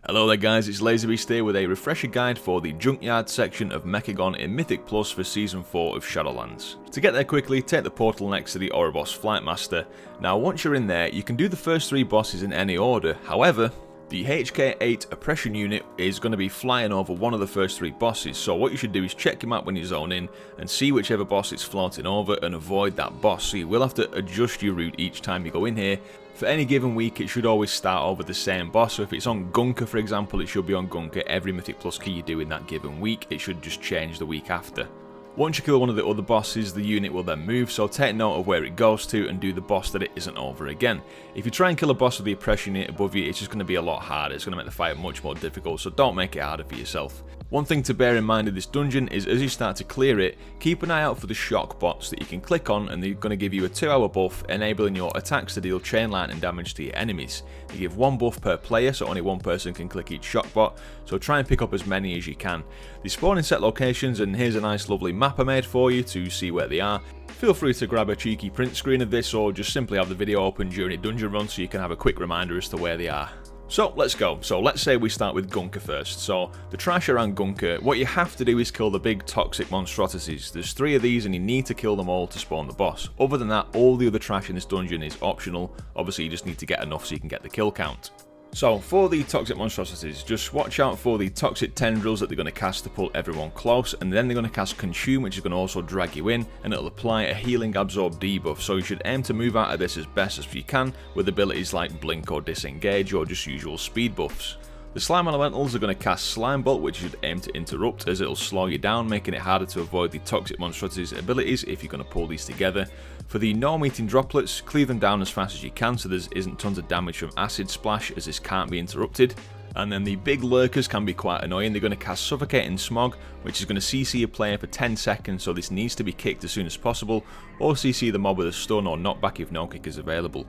Hello there guys, it's LazerBeast here with a refresher guide for the Junkyard section of Mechagon in Mythic Plus for Season 4 of Shadowlands. To get there quickly, take the portal next to the Ouroboros Flightmaster. Now once you're in there, you can do the first 3 bosses in any order, however, the HK8 oppression unit is going to be flying over one of the first 3 bosses, so what you should do is check your map when you zone in and see whichever boss it's floating over and avoid that boss, so you will have to adjust your route each time you go in here. For any given week it should always start over the same boss, so if it's on Gunka for example, it should be on Gunka every Mythic Plus key you do in that given week, it should just change the week after. Once you kill one of the other bosses, the unit will then move, so take note of where it goes to and do the boss that it isn't over again. If you try and kill a boss with the oppression unit above you, it's just going to be a lot harder, it's going to make the fight much more difficult, so don't make it harder for yourself. One thing to bear in mind in this dungeon is as you start to clear it, keep an eye out for the shock bots that you can click on and they're going to give you a 2-hour buff, enabling your attacks to deal chain lightning damage to your enemies. They give 1 buff per player, so only 1 person can click each shock bot, so try and pick up as many as you can. They spawn in set locations, and here's a nice lovely map I made for you to see where they are. Feel free to grab a cheeky print screen of this or just simply have the video open during a dungeon run so you can have a quick reminder as to where they are. So let's go. So let's say we start with Gunka first. So the trash around Gunka, what you have to do is kill the big toxic monstrosities. There's 3 of these and you need to kill them all to spawn the boss. Other than that, all the other trash in this dungeon is optional. Obviously you just need to get enough so you can get the kill count. So for the toxic monstrosities, just watch out for the toxic tendrils that they're going to cast to pull everyone close, and then they're going to cast consume, which is going to also drag you in, and it'll apply a healing absorb debuff, so you should aim to move out of this as best as you can with abilities like blink or disengage or just usual speed buffs. The slime elementals are going to cast SLIMEBOLT, which you should aim to interrupt as it'll slow you down, making it harder to avoid the toxic monstrosities abilities if you're going to pull these together. For the norm-eating droplets, cleave them down as fast as you can so there isn't tons of damage from acid splash as this can't be interrupted. And then the big lurkers can be quite annoying. They're going to cast suffocating smog, which is going to CC a player for 10 seconds, so this needs to be kicked as soon as possible, or CC the mob with a stun or knockback if no kick is available.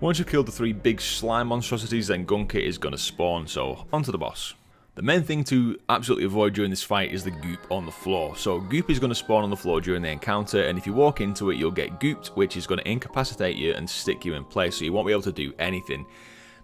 Once you've killed the 3 big slime monstrosities, then Gunka is going to spawn, so onto the boss. The main thing to absolutely avoid during this fight is the goop on the floor. So goop is going to spawn on the floor during the encounter, and if you walk into it you'll get gooped, which is going to incapacitate you and stick you in place, so you won't be able to do anything.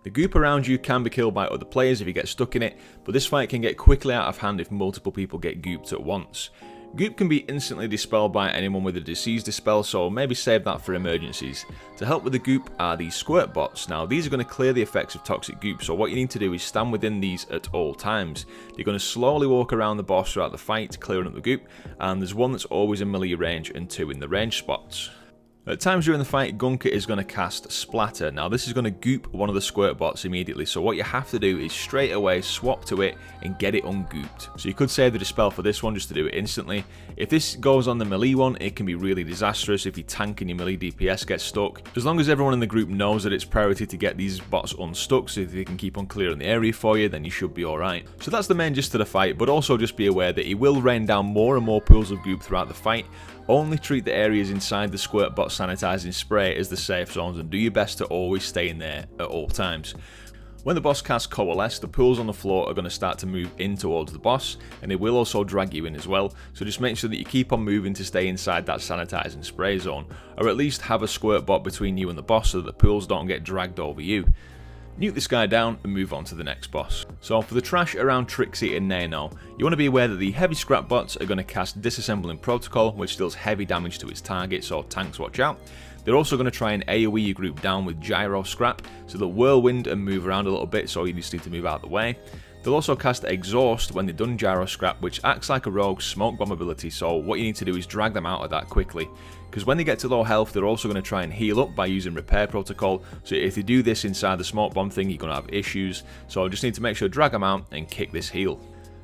The goop around you can be killed by other players if you get stuck in it, but this fight can get quickly out of hand if multiple people get gooped at once. Goop can be instantly dispelled by anyone with a disease dispel, so maybe save that for emergencies. To help with the goop are the squirt bots. Now these are going to clear the effects of toxic goop, so what you need to do is stand within these at all times. You're going to slowly walk around the boss throughout the fight, clearing up the goop, and there's 1 that's always in melee range and 2 in the range spots. At times during the fight, Gunka is going to cast Splatter. Now this is going to goop one of the squirt bots immediately, so what you have to do is straight away swap to it and get it ungooped. So you could save the dispel for this one just to do it instantly. If this goes on the melee one, it can be really disastrous if your tank and your melee DPS get stuck. As long as everyone in the group knows that it's priority to get these bots unstuck, so if they can keep on clearing the area for you, then you should be alright. So that's the main gist of the fight, but also just be aware that he will rain down more and more pools of goop throughout the fight. Only treat the areas inside the squirt bot sanitizing spray as the safe zones and do your best to always stay in there at all times. When the boss casts COALESCE, the pools on the floor are going to start to move in towards the boss, and it will also drag you in as well, so just make sure that you keep on moving to stay inside that sanitizing spray zone, or at least have a squirt bot between you and the boss so that the pools don't get dragged over you. Nuke this guy down and move on to the next boss. So for the trash around TRIXIE and NAENO, you want to be aware that the heavy scrap bots are going to cast Disassembling Protocol, which deals heavy damage to its target, so tanks watch out. They're also going to try and AoE your group down with GYRO-SCRAP, so they'll whirlwind and move around a little bit, so you just need to move out of the way. They'll also cast Exhaust when they've done GYRO-SCRAP, which acts like a rogue smoke bomb ability, so what you need to do is drag them out of that quickly. Because when they get to low health, they're also going to try and heal up by using Repair Protocol, so if you do this inside the smoke bomb thing, you're going to have issues, so just need to make sure to drag them out and kick this heal.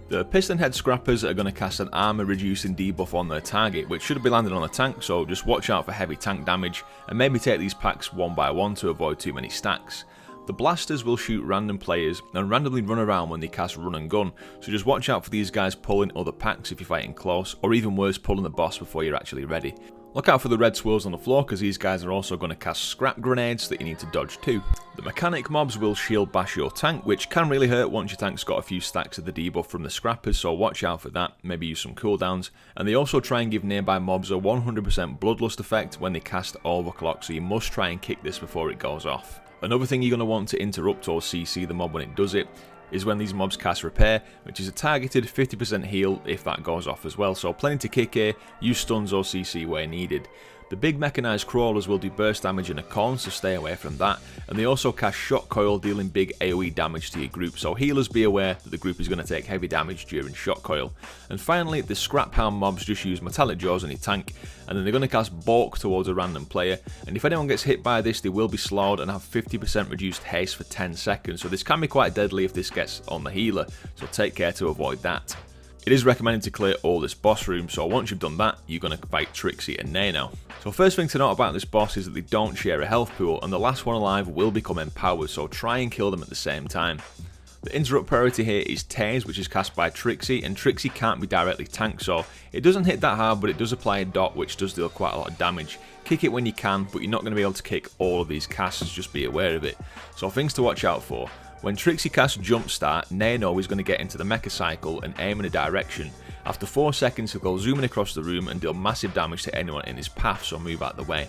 The Piston Head Scrappers are going to cast an armor reducing debuff on their target, which should be landed on a tank, so just watch out for heavy tank damage, and maybe take these packs 1 by 1 to avoid too many stacks. The blasters will shoot random players and randomly run around when they cast run and gun, so just watch out for these guys pulling other packs if you're fighting close, or even worse, pulling the boss before you're actually ready. Look out for the red swirls on the floor, because these guys are also going to cast scrap grenades that you need to dodge too. The mechanic mobs will shield bash your tank, which can really hurt once your tank's got a few stacks of the debuff from the scrappers, so watch out for that, maybe use some cooldowns. And they also try and give nearby mobs a 100% bloodlust effect when they cast overclock, so you must try and kick this before it goes off. Another thing you're going to want to interrupt or CC the mob when it does it is when these mobs cast repair, which is a targeted 50% heal if that goes off as well, so plenty to kick here, use stuns or CC where needed. The big mechanised crawlers will do burst damage in a cone, so stay away from that, and they also cast shot coil, dealing big AoE damage to your group, so healers be aware that the group is going to take heavy damage during shot coil. And finally, the scrap hound mobs just use metallic jaws on your tank, and then they're going to cast balk towards a random player, and if anyone gets hit by this they will be slowed and have 50% reduced haste for 10 seconds, so this can be quite deadly if this gets on the healer, so take care to avoid that. It is recommended to clear all this boss room, so once you've done that, you're going to fight Trixie and NAENO. So first thing to note about this boss is that they don't share a health pool, and the last one alive will become empowered, so try and kill them at the same time. The interrupt priority here is TAZE, which is cast by Trixie, and Trixie can't be directly tanked, so it doesn't hit that hard, but it does apply a dot, which does deal quite a lot of damage. Kick it when you can, but you're not going to be able to kick all of these casts, just be aware of it. So things to watch out for. When Trixie casts Jumpstart, NAENO is going to get into the mecha cycle and aim in a direction. After 4 seconds he'll go zooming across the room and deal massive damage to anyone in his path, so move out the way.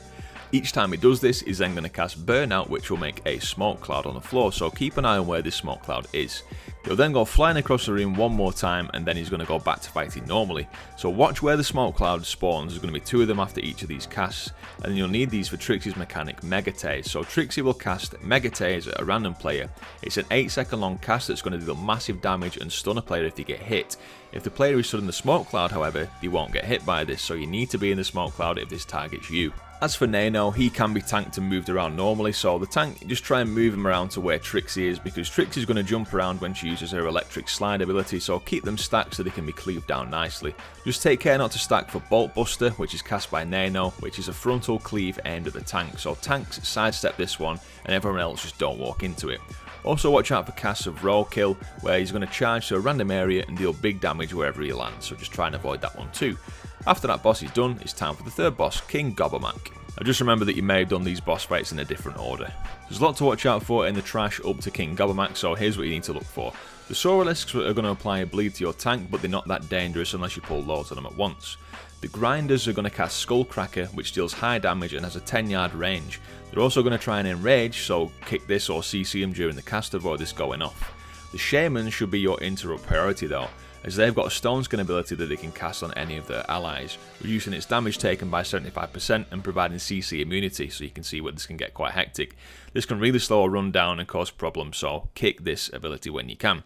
Each time he does this, he's then going to cast Burnout, which will make a smoke cloud on the floor, so keep an eye on where this smoke cloud is. He'll then go flying across the room one more time, and then he's going to go back to fighting normally. So watch where the smoke cloud spawns, there's going to be 2 of them after each of these casts, and then you'll need these for Trixie's mechanic Mega TAZE. So Trixie will cast Mega TAZE at a random player. It's an 8-second long cast that's going to deal massive damage and stun a player if they get hit. If the player is stood in the smoke cloud, however, they won't get hit by this, so you need to be in the smoke cloud if this targets you. As for NAENO, he can be tanked and moved around normally, so the tank, just try and move him around to where Trixie is, because Trixie is going to jump around when she uses her electric slide ability, so keep them stacked so they can be cleaved down nicely. Just take care not to stack for Bolt Buster, which is cast by NAENO, which is a frontal cleave aimed at the tank, so tanks sidestep this one and everyone else just don't walk into it. Also watch out for casts of Roadkill, where he's going to charge to a random area and deal big damage wherever he lands, so just try and avoid that one too. After that boss is done, it's time for the third boss, King Gobbermack. Now just remember that you may have done these boss fights in a different order. There's a lot to watch out for in the trash up to King Gobbermack, so here's what you need to look for. The SWIRLS are going to apply a bleed to your tank, but they're not that dangerous unless you pull loads of them at once. The grinders are going to cast Skullcracker, which deals high damage and has a 10-yard range. They're also going to try and enrage, so kick this or CC them during the cast to avoid this going off. The shamans should be your interrupt priority though, as they've got a stone skin ability that they can cast on any of their allies, reducing its damage taken by 75% and providing CC immunity, so you can see where this can get quite hectic. This can really slow a run down and cause problems, so kick this ability when you can.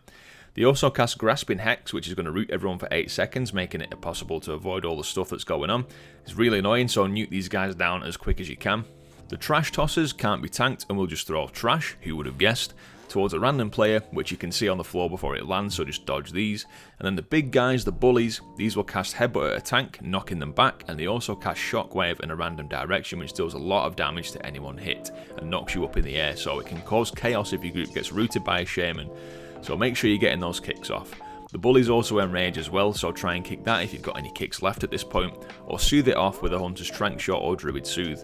They also cast Grasping Hex, which is going to root everyone for 8 seconds, making it impossible to avoid all the stuff that's going on. It's really annoying, so nuke these guys down as quick as you can. The Trash Tossers can't be tanked and will just throw trash, who would have guessed, towards a random player, which you can see on the floor before it lands, so just dodge these. And then the big guys, the bullies, these will cast Headbutt at a tank, knocking them back, and they also cast Shockwave in a random direction, which deals a lot of damage to anyone hit, and knocks you up in the air, so it can cause chaos if your group gets rooted by a shaman. So make sure you're getting those kicks off. The bullies also enrage as well, so try and kick that if you've got any kicks left at this point, or soothe it off with a Hunter's Trank Shot or Druid Soothe.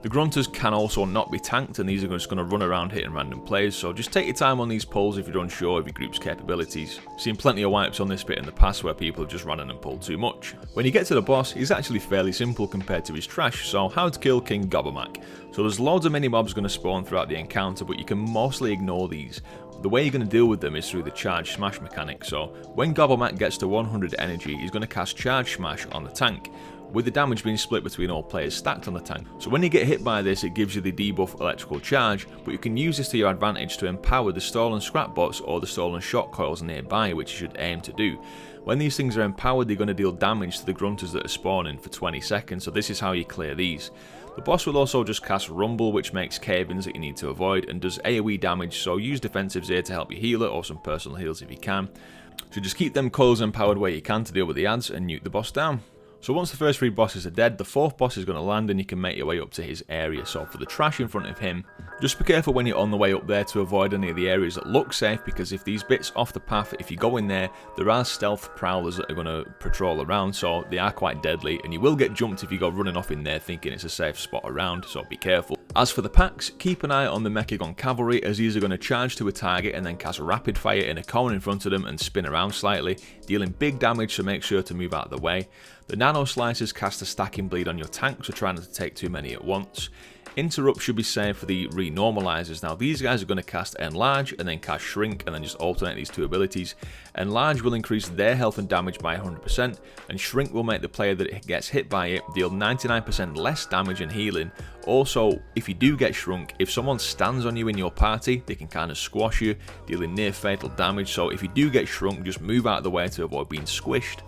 The Grunters can also not be tanked, and these are just going to run around hitting random players, so just take your time on these pulls if you're unsure of your group's capabilities. Seen plenty of wipes on this bit in the past where people have just run in and pulled too much. When you get to the boss, he's actually fairly simple compared to his trash, so how to kill King Gobbermack. So there's loads of mini mobs going to spawn throughout the encounter, but you can mostly ignore these. The way you're going to deal with them is through the Charge Smash mechanic, so when Gobbermack gets to 100 energy, he's going to cast Charge Smash on the tank, with the damage being split between all players stacked on the tank. So when you get hit by this, it gives you the debuff electrical charge, but you can use this to your advantage to empower the stolen scrap bots or the stolen shot coils nearby, which you should aim to do. When these things are empowered, they're going to deal damage to the grunters that are spawning for 20 seconds, so this is how you clear these. The boss will also just cast Rumble, which makes cave-ins that you need to avoid, and does AoE damage, so use defensives here to help your healer or some personal heals if you can. So just keep them coils empowered where you can to deal with the adds and nuke the boss down. So once the first 3 bosses are dead, the 4th boss is going to land and you can make your way up to his area. So for the trash in front of him, just be careful when you're on the way up there to avoid any of the areas that look safe, because if these bits off the path, if you go in there are stealth prowlers that are going to patrol around, so they are quite deadly, and you will get jumped if you go running off in there thinking it's a safe spot around, so be careful. As for the packs, keep an eye on the Mechagon Cavalry, as these are going to charge to a target and then cast rapid fire in a cone in front of them and spin around slightly, dealing big damage, so make sure to move out of the way. The Nano Slicers cast a stacking bleed on your tank, so try not to take too many at once. Interrupt should be saved for the renormalizers. Now these guys are going to cast Enlarge and then cast Shrink and then just alternate these two abilities. Enlarge will increase their health and damage by 100%, and Shrink will make the player that gets hit by it deal 99% less damage and healing. Also, if you do get shrunk, if someone stands on you in your party, they can kind of squash you, dealing near fatal damage. So if you do get shrunk, just move out of the way to avoid being squished.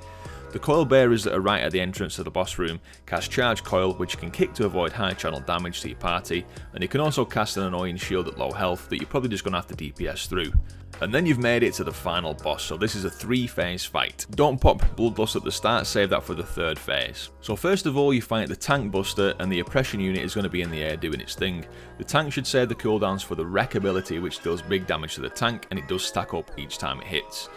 The coil bearers that are right at the entrance to the boss room cast Charge Coil, which you can kick to avoid high channel damage to your party, and you can also cast an annoying shield at low health that you're probably just going to have to DPS through. And then you've made it to the final boss, so this is a 3-phase fight. Don't pop Bloodlust at the start, save that for the 3rd phase. So first of all you fight the Tank Buster, and the Oppression unit is going to be in the air doing its thing. The tank should save the cooldowns for the Wreck ability, which deals big damage to the tank, and it does stack up each time it hits.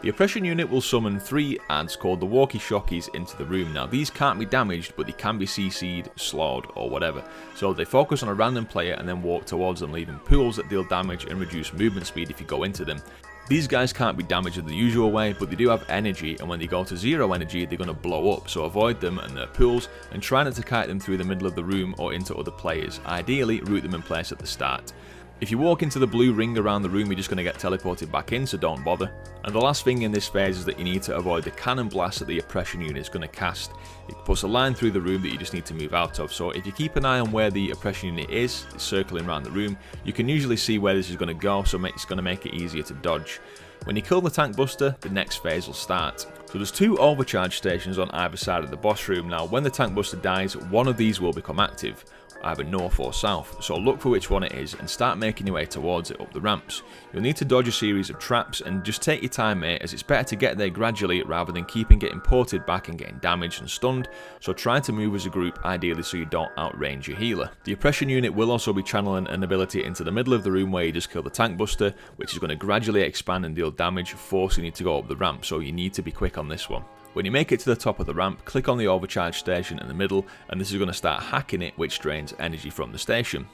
The Oppression unit will summon 3 ads called the Walkie-Shockies into the room. Now these can't be damaged, but they can be CC'd, slowed or whatever. So they focus on a random player and then walk towards them, leaving pools that deal damage and reduce movement speed if you go into them. These guys can't be damaged in the usual way, but they do have energy, and when they go to 0 energy they're going to blow up, so avoid them and their pools and try not to kite them through the middle of the room or into other players. Ideally root them in place at the start. If you walk into the blue ring around the room, you're just going to get teleported back in, so don't bother. And the last thing in this phase is that you need to avoid the cannon blast that the Oppression unit is going to cast. It puts a line through the room that you just need to move out of, so if you keep an eye on where the Oppression unit is, it's circling around the room, you can usually see where this is going to go, so it's going to make it easier to dodge. When you kill the Tank Buster, the next phase will start. So there's 2 overcharge stations on either side of the boss room. Now when the Tank Buster dies, one of these will become active, either north or south, so look for which one it is and start making your way towards it up the ramps. You'll need to dodge a series of traps, and just take your time mate, as it's better to get there gradually rather than keeping getting ported back and getting damaged and stunned, so try to move as a group ideally so you don't outrange your healer. The Oppression unit will also be channeling an ability into the middle of the room where you just kill the Tank Buster, which is going to gradually expand and deal damage, forcing you to go up the ramp, so you need to be quick on this one. When you make it to the top of the ramp, click on the overcharge station in the middle, and this is going to start hacking it, which drains energy from the station.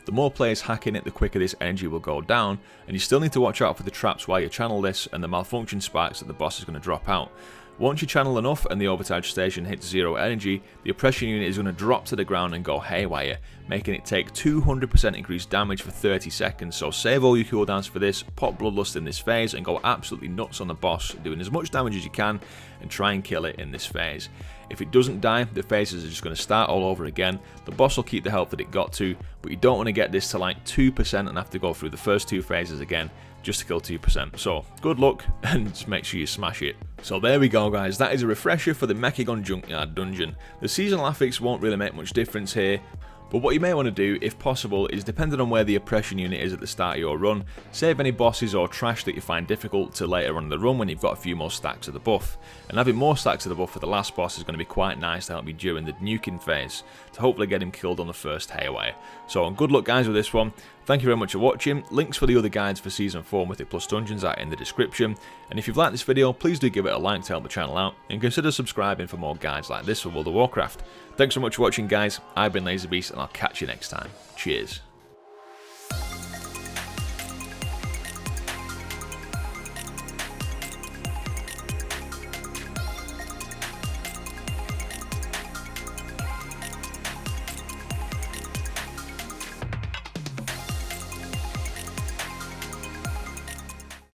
The more players hacking it, the quicker this energy will go down, and you still need to watch out for the traps while you channel this and the malfunction spikes that the boss is going to drop out. Once you channel enough and the overcharge station hits 0 energy, the Oppression unit is going to drop to the ground and go haywire, making it take 200% increased damage for 30 seconds, so save all your cooldowns for this, pop Bloodlust in this phase and go absolutely nuts on the boss, doing as much damage as you can and try and kill it in this phase. If it doesn't die, the phases are just going to start all over again. The boss will keep the health that it got to, but you don't want to get this to like 2% and have to go through the first 2 phases again just to kill 2%. So good luck and just make sure you smash it. So there we go guys, that is a refresher for the Mechagon Junkyard dungeon. The seasonal affix won't really make much difference here, but what you may want to do, if possible, is depending on where the Oppression unit is at the start of your run, save any bosses or trash that you find difficult to later on in the run when you've got a few more stacks of the buff. And having more stacks of the buff for the last boss is going to be quite nice to help you during the nuking phase, to hopefully get him killed on the first haywire. So good luck guys with this one. Thank you very much for watching. Links for the other guides for Season 4 Mythic Plus Dungeons are in the description. And if you've liked this video, please do give it a like to help the channel out, and consider subscribing for more guides like this for World of Warcraft. Thanks so much for watching guys, I've been LaserBeast and I'll catch you next time. Cheers.